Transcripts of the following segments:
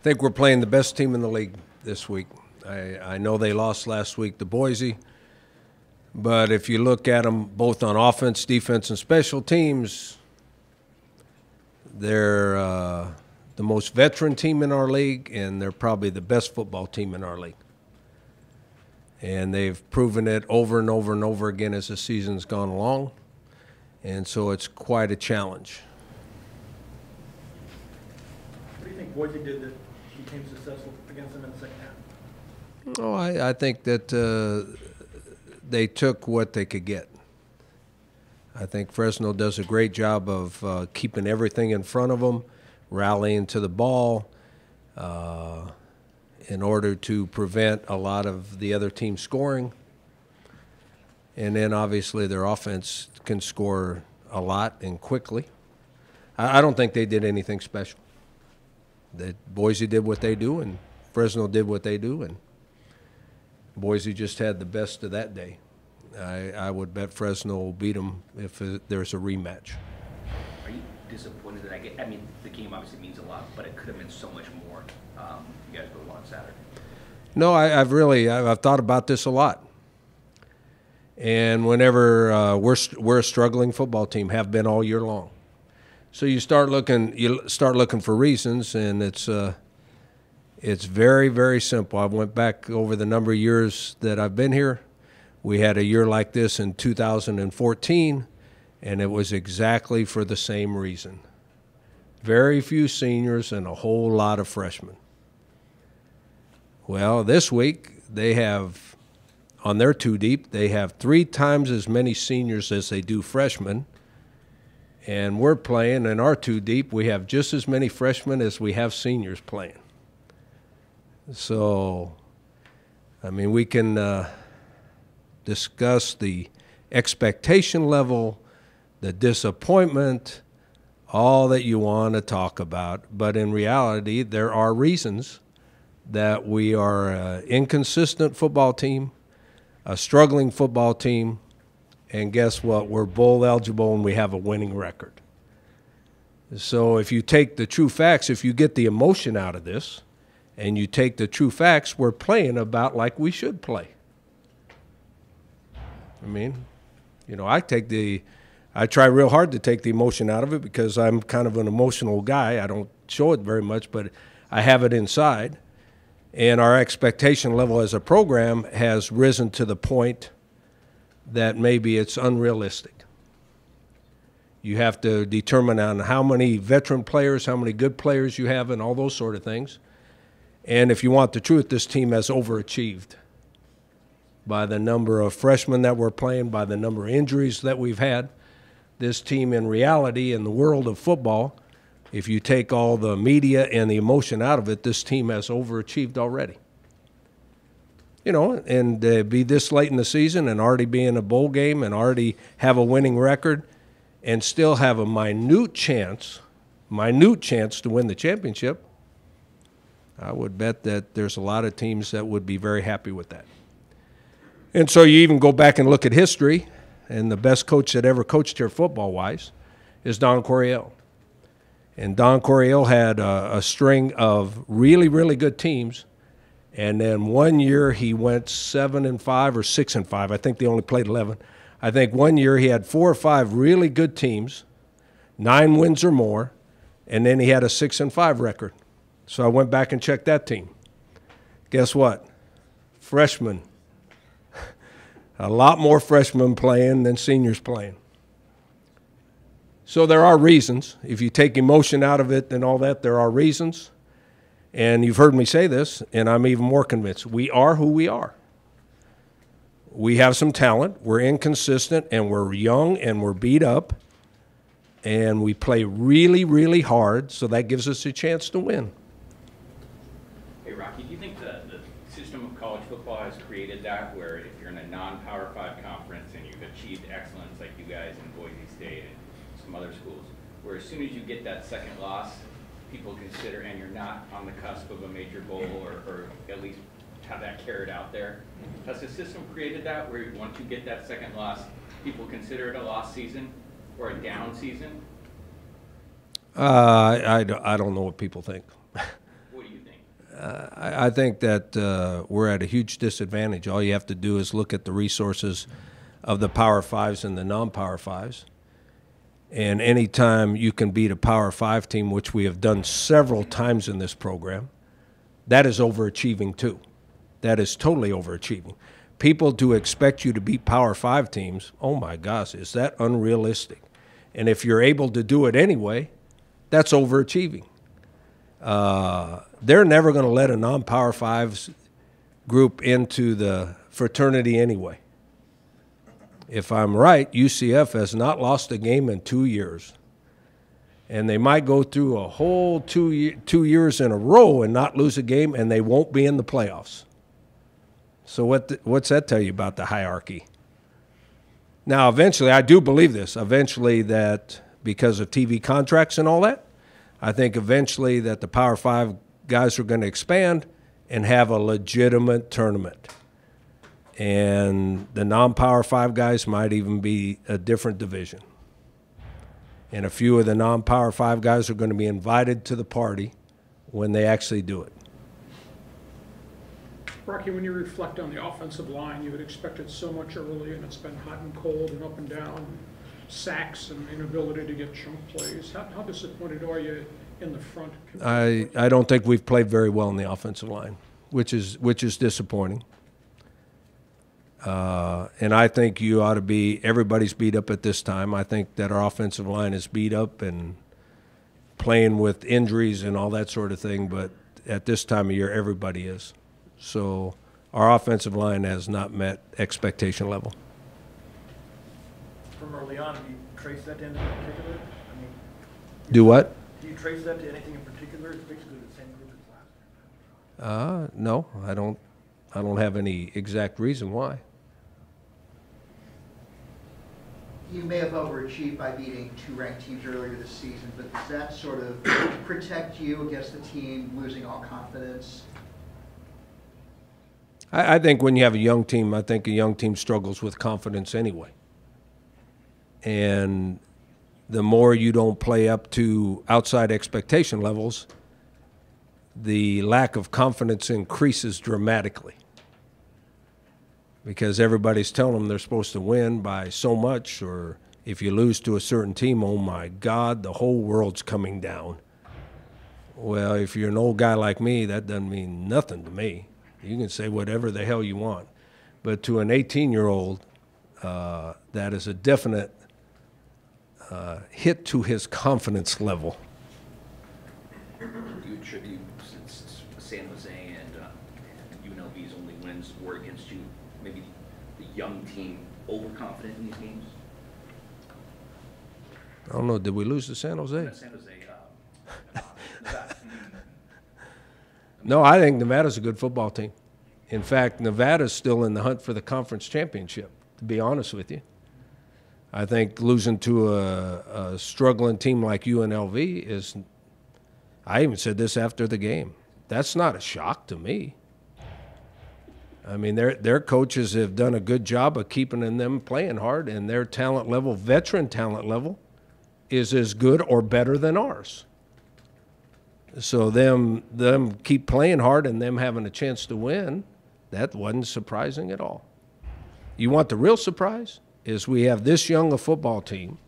I think we're playing the best team in the league this week. I know they lost last week to Boise, but if you look at them both on offense, defense, and special teams, they're the most veteran team in our league, and they're probably the best football team in our league. And they've proven it over and over and over again as the season's gone along, and so it's quite a challenge. What do you think Boise did that became successful against them in the second half? Oh, I think that they took what they could get. I think Fresno does a great job of keeping everything in front of them, rallying to the ball in order to prevent a lot of the other team scoring. And then obviously their offense can score a lot and quickly. I don't think they did anything special. Boise did what they do, and Fresno did what they do, and Boise just had the best of that day. I would bet Fresno will beat them if there's a rematch. Are you disappointed that I mean, the game obviously means a lot, but it could have been so much more if you guys would have won Saturday. No, I've thought about this a lot. And whenever we're a struggling football team, have been all year long. So you start looking for reasons, and it's very, very simple. I went back over the number of years that I've been here. We had a year like this in 2014, and it was exactly for the same reason. Very few seniors and a whole lot of freshmen. Well, this week they have, on their two deep, they have 3 times as many seniors as they do freshmen. And we're playing in our two deep, we have just as many freshmen as we have seniors playing. So, I mean, we can discuss the expectation level, the disappointment, all that you want to talk about. But in reality, there are reasons that we are an inconsistent football team, a struggling football team, and guess what? We're bowl eligible and we have a winning record. So if you take the true facts, if you get the emotion out of this, and you take the true facts, we're playing about like we should play. I mean, you know, I try real hard to take the emotion out of it because I'm kind of an emotional guy. I don't show it very much, but I have it inside. And our expectation level as a program has risen to the point that maybe it's unrealistic. You have to determine on how many veteran players, how many good players you have, and all those sort of things. And if you want the truth, this team has overachieved by the number of freshmen that we're playing, by the number of injuries that we've had. This team, in reality, in the world of football, if you take all the media and the emotion out of it, this team has overachieved already. You know, and be this late in the season and already be in a bowl game and already have a winning record and still have a minute chance to win the championship, I would bet that there's a lot of teams that would be very happy with that. And so you even go back and look at history, and the best coach that ever coached here football-wise is Don Coryell. And Don Coryell had a string of really, really good teams, and then one year he went 7-5 or 6-5. I think they only played 11. I think one year he had 4 or 5 really good teams, 9 wins or more, and then he had a 6-5 record. So I went back and checked that team. Guess what? Freshmen. A lot more freshmen playing than seniors playing. So there are reasons. If you take emotion out of it and all that, there are reasons. And you've heard me say this, and I'm even more convinced. We are who we are. We have some talent. We're inconsistent, and we're young, and we're beat up. And we play really, really hard, so that gives us a chance to win. Hey, Rocky, do you think the system of college football has created that, where if you're in a non-Power 5 conference and you've achieved excellence like you guys in Boise State and some other schools, where as soon as you get that second loss, people consider, and you're not on the cusp of a major bowl or at least have that carried out there? Has the system created that, where once you get that second loss, people consider it a lost season or a down season? I don't know what people think. What do you think? I think that we're at a huge disadvantage. All you have to do is look at the resources of the Power Fives and the non-Power Fives. And anytime you can beat a Power Five team, which we have done several times in this program, that is overachieving too. That is totally overachieving. People to expect you to beat Power Five teams, oh my gosh, is that unrealistic? And if you're able to do it anyway, that's overachieving. They're never going to let a non-Power Fives group into the fraternity anyway. If I'm right, UCF has not lost a game in 2 years. And they might go through a whole 2 years in a row and not lose a game, and they won't be in the playoffs. So what's that tell you about the hierarchy? Now, eventually, I do believe this, eventually that because of TV contracts and all that, I think eventually that the Power Five guys are going to expand and have a legitimate tournament. And the non-Power Five guys might even be a different division. And a few of the non-Power Five guys are going to be invited to the party when they actually do it. Rocky, when you reflect on the offensive line, you had expected so much early, and it's been hot and cold and up and down, sacks and inability to get chunk plays. How disappointed are you in the front? I don't think we've played very well in the offensive line, which is disappointing. And I think you ought to be – everybody's beat up at this time. I think that our offensive line is beat up and playing with injuries and all that sort of thing, but at this time of year, everybody is. So our offensive line has not met expectation level. From early on, do you trace that to anything in particular? I mean, Do what? do you trace that to anything in particular? It's basically the same group as last year. No, I don't have any exact reason why. You may have overachieved by beating two ranked teams earlier this season, but does that sort of protect you against the team losing all confidence? I think when you have a young team, I think a young team struggles with confidence anyway. And the more you don't play up to outside expectation levels, the lack of confidence increases dramatically. Because everybody's telling them they're supposed to win by so much, or if you lose to a certain team, oh my God, the whole world's coming down. Well, if you're an old guy like me, that doesn't mean nothing to me. You can say whatever the hell you want. But to an 18-year-old, that is a definite hit to his confidence level. Do you attribute, since San Jose and UNLV's only wins were against you, maybe the young team overconfident in these games? I don't know. Did we lose to San Jose? Not San Jose. Nevada. No, I think Nevada's a good football team. In fact, Nevada's still in the hunt for the conference championship, to be honest with you. I think losing to a struggling team like UNLV is – I even said this after the game. That's not a shock to me. I mean, their coaches have done a good job of keeping them playing hard, and their talent level, veteran talent level, is as good or better than ours. So them keep playing hard and them having a chance to win, that wasn't surprising at all. You want the real surprise is we have this young a football team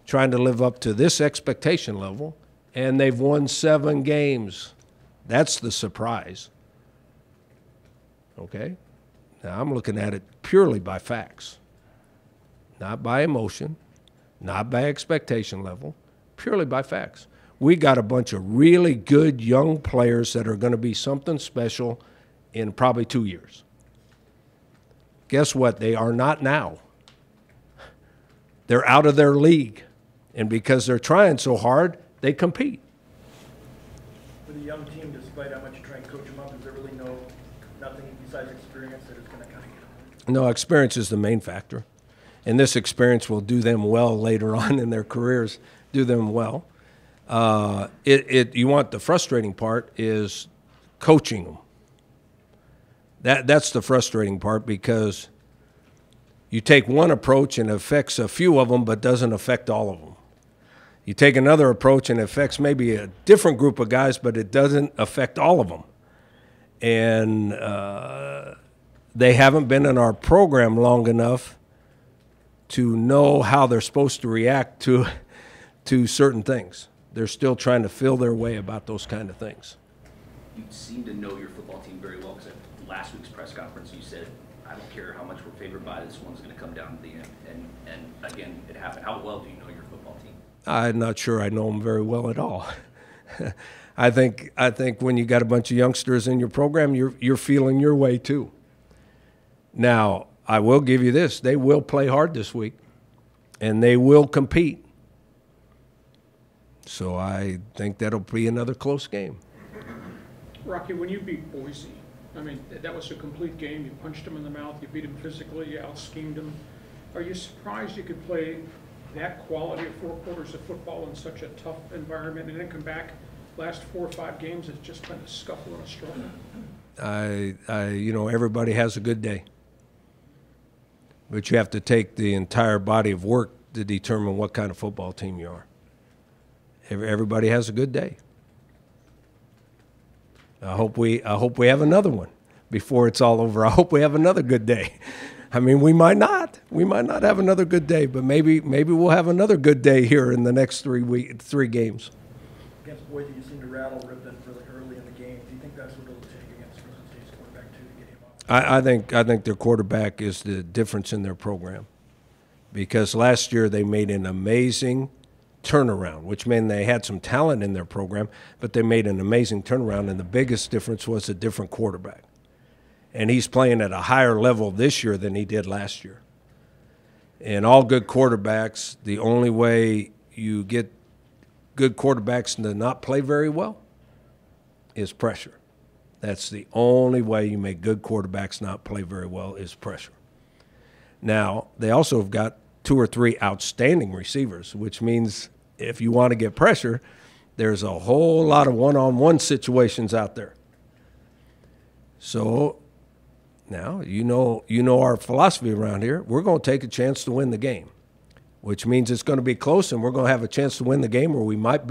trying to live up to this expectation level, and they've won 7 games. That's the surprise. Okay? Now, I'm looking at it purely by facts, not by emotion, not by expectation level, purely by facts. We got a bunch of really good young players that are going to be something special in probably 2 years. Guess what? They are not now. They're out of their league. And because they're trying so hard, they compete. With a young team, despite how much you try and coach them up, is there really nothing besides experience that is going to kind of get them? No, experience is the main factor. And this experience will do them well later on in their careers, do them well. You want the frustrating part is coaching them. That's the frustrating part, because you take one approach and it affects a few of them but doesn't affect all of them. You take another approach and it affects maybe a different group of guys, but it doesn't affect all of them. and they haven't been in our program long enough to know how they're supposed to react to certain things. They're still trying to feel their way about those kind of things. You seem to know your football team very well, because at last week's press conference you said, I don't care how much we're favored by, this one's going to come down to the end. And again, it happened. How well do you know your football team? I'm not sure I know them very well at all. I think when you got a bunch of youngsters in your program, you're feeling your way too. Now, I will give you this. They will play hard this week, and they will compete. So I think that'll be another close game. Rocky, when you beat Boise, I mean, that was a complete game. You punched him in the mouth, you beat him physically, you out-schemed him. Are you surprised you could play that quality of 4 quarters of football in such a tough environment and then come back last 4 or 5 games, it's just been a scuffle and a struggle? You know, everybody has a good day. But you have to take the entire body of work to determine what kind of football team you are. Everybody has a good day. I hope we have another one before it's all over. I hope we have another good day. I mean, we might not. We might not have another good day, but maybe we'll have another good day here in the next 3 games. Against Boise, you seem to rattle Ripon really early in the game. Do you think that's what it'll take against Fresno State's quarterback too, to get him up? I think their quarterback is the difference in their program, because last year they made an amazing turnaround, which meant they had some talent in their program, but they made an amazing turnaround, and the biggest difference was a different quarterback. And he's playing at a higher level this year than he did last year. And all good quarterbacks, the only way you get good quarterbacks to not play very well is pressure. That's the only way you make good quarterbacks not play very well is pressure. Now, they also have got 2 or 3 outstanding receivers, which means if you want to get pressure, there's a whole lot of one-on-one situations out there. So now you know our philosophy around here. We're going to take a chance to win the game, which means it's going to be close, and we're going to have a chance to win the game, or we might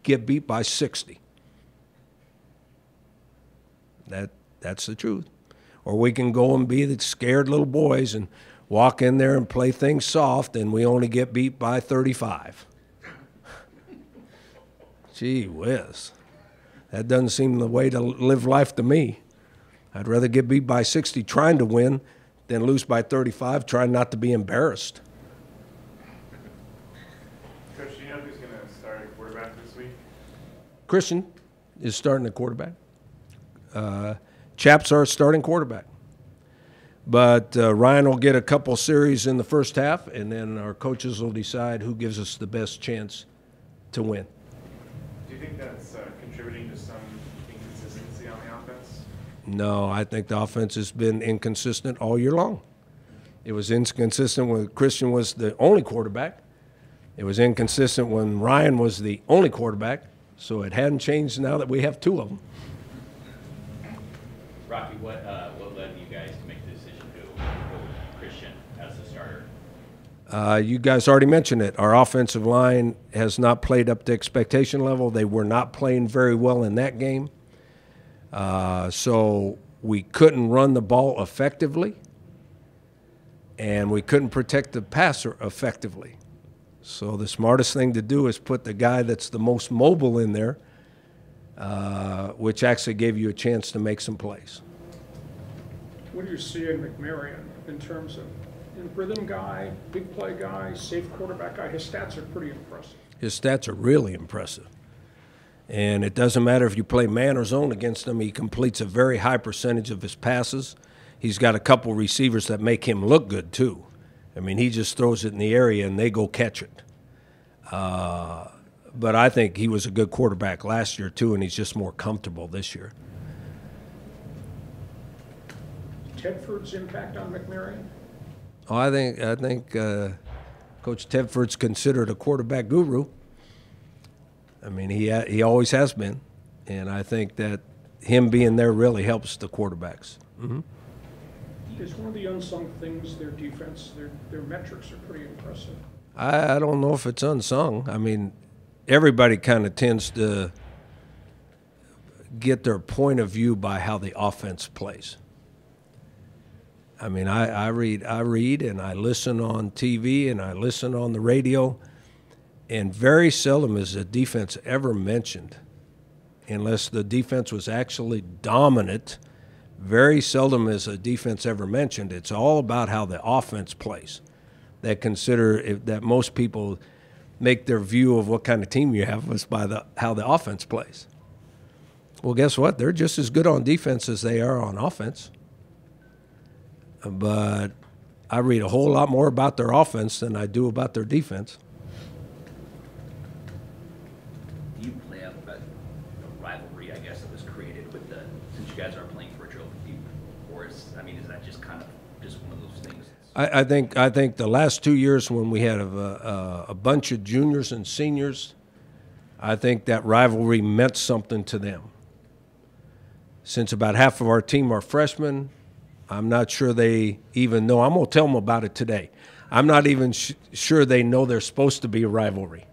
get beat by 60. That's the truth. Or we can go and be the scared little boys and walk in there and play things soft, and we only get beat by 35. Gee whiz. That doesn't seem the way to live life to me. I'd rather get beat by 60 trying to win than lose by 35 trying not to be embarrassed. Coach, do you know who's going to start at quarterback this week? Christian is starting at quarterback. Chaps are starting quarterback. But Ryan will get a couple series in the first half, and then our coaches will decide who gives us the best chance to win. Do you think that's contributing to some inconsistency on the offense? No, I think the offense has been inconsistent all year long. It was inconsistent when Christian was the only quarterback. It was inconsistent when Ryan was the only quarterback. So it hadn't changed now that we have 2 of them. Rocky, what led you guys to make the decision to go with Christian as the starter? You guys already mentioned it. Our offensive line has not played up to expectation level. They were not playing very well in that game. So we couldn't run the ball effectively, and we couldn't protect the passer effectively. So the smartest thing to do is put the guy that's the most mobile in there, which actually gave you a chance to make some plays. What do you see in McMarion in terms of rhythm guy, big play guy, safe quarterback guy? His stats are pretty impressive. His stats are really impressive. And it doesn't matter if you play man or zone against him. He completes a very high percentage of his passes. He's got a couple receivers that make him look good, too. I mean, he just throws it in the area, and they go catch it. But I think he was a good quarterback last year, too, and he's just more comfortable this year. Tedford's impact on McMarion? Oh, I think Coach Tedford's considered a quarterback guru. I mean, he always has been, and I think that him being there really helps the quarterbacks. Mm-hmm. Is one of the unsung things their defense? Their metrics are pretty impressive. I don't know if it's unsung. I mean, everybody kind of tends to get their point of view by how the offense plays. I mean, I read and I listen on TV and I listen on the radio, and very seldom is the defense ever mentioned, unless the defense was actually dominant. Very seldom is a defense ever mentioned. It's all about how the offense plays. That most people make their view of what kind of team you have is by how the offense plays. Well, guess what? They're just as good on defense as they are on offense. But I read a whole lot more about their offense than I do about their defense. Do you play up a rivalry, I guess, that was created since you guys aren't playing for a trophy? Or is that just kind of just one of those things? I think the last 2 years when we had a bunch of juniors and seniors, I think that rivalry meant something to them. Since about half of our team are freshmen, I'm not sure they even know. I'm going to tell them about it today. I'm not even sure they know there's supposed to be a rivalry.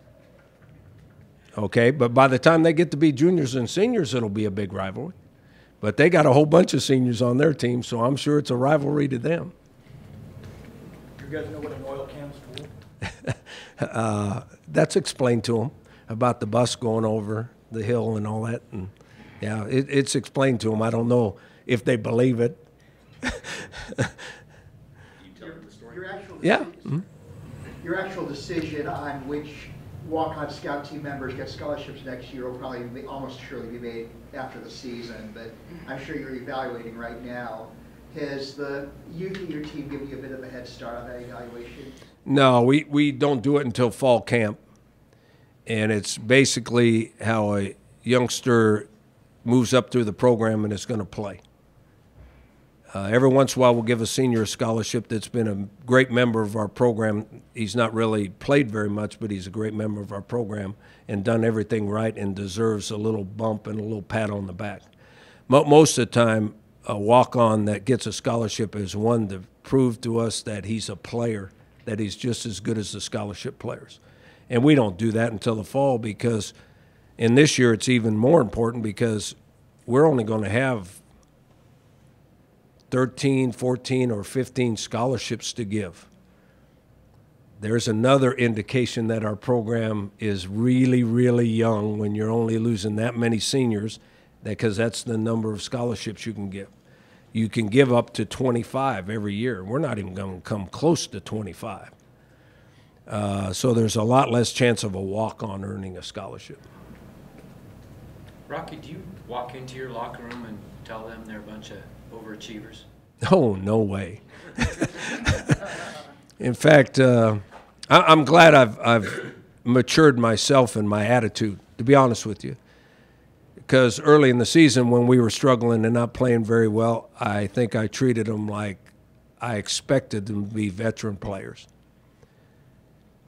Okay, but by the time they get to be juniors and seniors, it'll be a big rivalry. But they got a whole bunch of seniors on their team, so I'm sure it's a rivalry to them. You guys know what an oil can's for? That's explained to them about the bus going over the hill and all that. And yeah, it's explained to them. I don't know if they believe it. Yeah. Your actual decision on which walk-on scout team members get scholarships next year will probably almost surely be made after the season, but I'm sure you're evaluating right now. Has the youth of your team given you a bit of a head start on that evaluation? No, we don't do it until fall camp, and it's basically how a youngster moves up through the program and is going to play. Every once in a while, we'll give a senior a scholarship that's been a great member of our program. He's not really played very much, but he's a great member of our program and done everything right and deserves a little bump and a little pat on the back. Most of the time, a walk-on that gets a scholarship is one to prove to us that he's a player, that he's just as good as the scholarship players. And we don't do that until the fall because, and this year it's even more important because we're only going to have 13, 14, or 15 scholarships to give. There's another indication that our program is really, really young when you're only losing that many seniors, because that's the number of scholarships you can give. You can give up to 25 every year. We're not even going to come close to 25. So there's a lot less chance of a walk-on earning a scholarship. Rocky, do you walk into your locker room and tell them they're a bunch of overachievers? Oh, no way. In fact, I'm glad I've matured myself in my attitude, to be honest with you. Because early in the season when we were struggling and not playing very well, I think I treated them like I expected them to be veteran players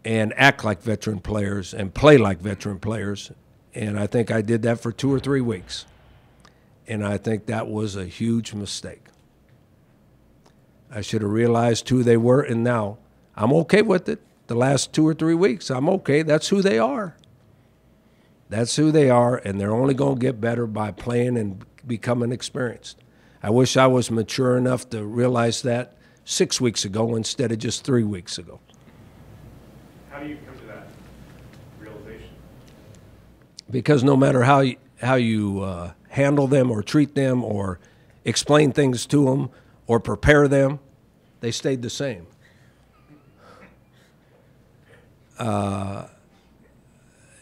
and act like veteran players and play like veteran players. And I think I did that for 2 or 3 weeks. And I think that was a huge mistake. I should have realized who they were, and now I'm okay with it. The last 2 or 3 weeks, I'm okay. That's who they are. That's who they are, and they're only going to get better by playing and becoming experienced. I wish I was mature enough to realize that 6 weeks ago instead of just 3 weeks ago. How do you come to that realization? Because no matter how you handle them or treat them or explain things to them or prepare them, they stayed the same.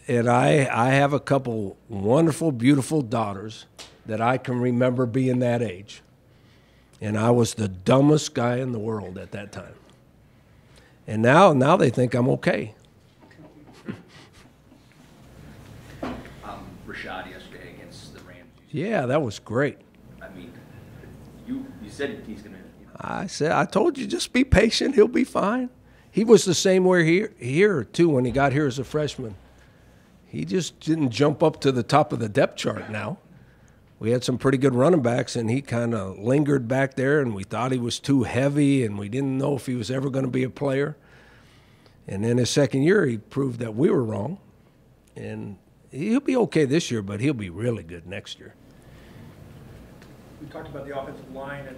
And I have a couple wonderful, beautiful daughters that I can remember being that age. And I was the dumbest guy in the world at that time. And now they think I'm okay. Rashad yesterday against the Rams. Yeah, that was great. I mean, you said he's going to. I told you, just be patient. He'll be fine. He was the same way here too, when he got here as a freshman. He just didn't jump up to the top of the depth chart now. We had some pretty good running backs, and he kind of lingered back there, and we thought he was too heavy, and we didn't know if he was ever going to be a player. And then his second year, he proved that we were wrong. And he'll be okay this year, but he'll be really good next year. we talked about the offensive line, and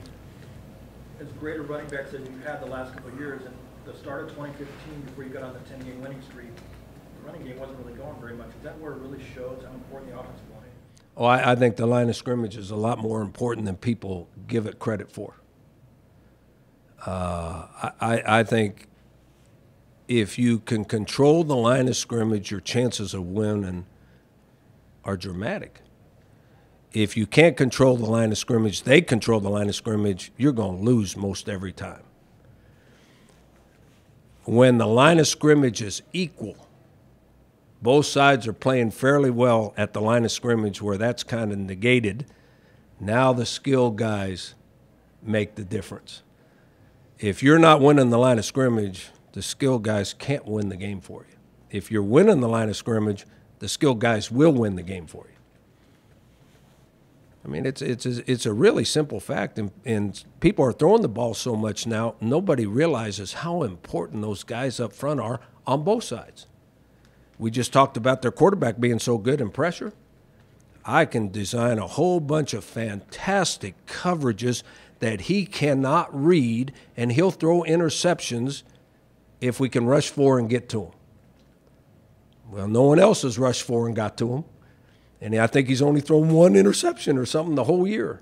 as great a running backs as you've had the last couple of years, and the start of 2015, before you got on the 10-game winning streak, the running game wasn't really going very much. Is that where it really shows how important the offensive line is? Oh, I think the line of scrimmage is a lot more important than people give it credit for. I think if you can control the line of scrimmage, your chances of winning are dramatic. If you can't control the line of scrimmage, they control the line of scrimmage, you're going to lose most every time. When the line of scrimmage is equal, both sides are playing fairly well at the line of scrimmage where that's kind of negated, now the skill guys make the difference. If you're not winning the line of scrimmage, the skill guys can't win the game for you. If you're winning the line of scrimmage, the skill guys will win the game for you. I mean, it's a really simple fact, and people are throwing the ball so much now, nobody realizes how important those guys up front are on both sides. We just talked about their quarterback being so good in pressure. I can design a whole bunch of fantastic coverages that he cannot read, and he'll throw interceptions if we can rush for and get to him. Well, no one else has rushed for and got to him. And I think he's only thrown one interception or something the whole year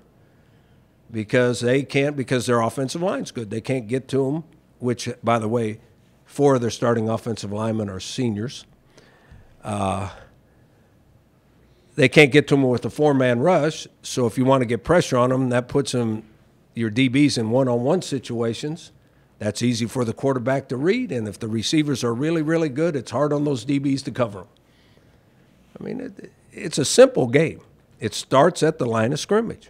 because their offensive line's good. They can't get to him, which, by the way, 4 of their starting offensive linemen are seniors. They can't get to him with a 4-man rush, so if you want to get pressure on them, that puts your DBs in one-on-one situations. That's easy for the quarterback to read, and if the receivers are really, really good, it's hard on those DBs to cover them. I mean, it's a simple game. It starts at the line of scrimmage.